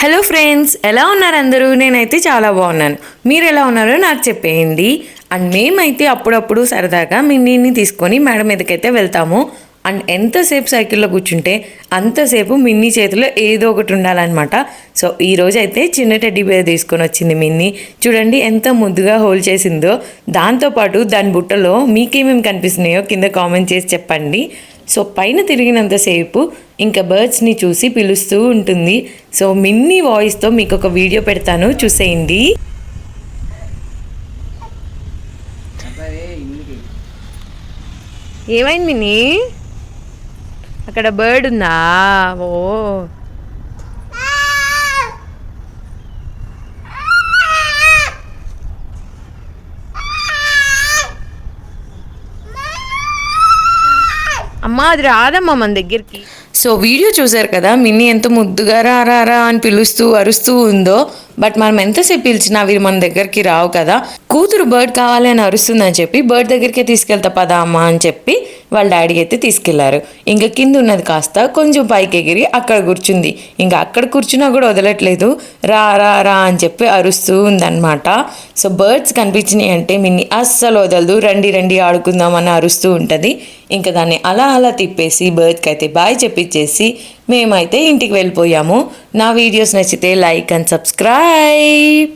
Hello friends, ఎలా ఉన్నారు అందరూ? నేనైతే చాలా బాగున్నాను. మీరు ఎలా ఉన్నారో నాకు చెప్పేయండి. అండ్ మేమైతే అప్పుడప్పుడు సరదాగా మిన్నీని తీసుకొని మేడ మీదకైతే వెళ్తాము. అండ్ ఎంతసేపు సైకిల్లో కూర్చుంటే అంతసేపు మిన్నీ చేతిలో ఏదో ఒకటి ఉండాలన్నమాట. సో ఈరోజు అయితే చిన్న టెడ్డీ బేర్ తీసుకొని వచ్చింది మిన్నీ. చూడండి ఎంత ముద్దుగా హోల్డ్ చేసిందో. దాంతోపాటు దాని బుట్టలో మీకేమేమి కనిపిస్తున్నాయో కింద కామెంట్ చేసి చెప్పండి. సో పైన తిరిగినంతసేపు ఇంకా బర్డ్స్ని చూసి పిలుస్తూ ఉంటుంది. సో మిన్నీ వాయిస్తో మీకు ఒక వీడియో పెడతాను, చూసేయండి. ఏమైంది మిన్నీ? అక్కడ బర్డ్ ఉందా? ఓ అమ్మా, అది రాదమ్మా మన దగ్గరికి. సో వీడియో చూసారు కదా, మిన్నీ ఎంత ముద్దుగా రా రా రా అని పిలుస్తూ అరుస్తూ ఉందో. బట్ మనం ఎంతసేపు పిలిచినా అవి మన దగ్గరికి రావు కదా. కూతురు బర్డ్ కావాలి అని అరుస్తుందని చెప్పి బర్డ్ దగ్గరికే తీసుకెళ్తా పదా అమ్మ అని చెప్పి వాళ్ళ డాడీ అయితే తీసుకెళ్లారు. ఇంకా కింద ఉన్నది కాస్త కొంచెం పైకి ఎగిరి అక్కడ కూర్చుంది. ఇంకా అక్కడ కూర్చున్నా కూడా వదలట్లేదు, రా రా రా అని చెప్పి అరుస్తూ ఉందన్నమాట. సో బర్డ్స్ కనిపించినాయి అంటే మిన్నీ అస్సలు వదలదు, రండి రండి ఆడుకుందామని అరుస్తూ ఉంటుంది. ఇంకా దాన్ని అలా అలా తిప్పేసి బర్డ్కి అయితే బాయ్ చెప్పించేసి మేమైతే ఇంటికి వెళ్ళిపోయాము. నా వీడియోస్ నచ్చితే లైక్ అండ్ సబ్స్క్రైబ్.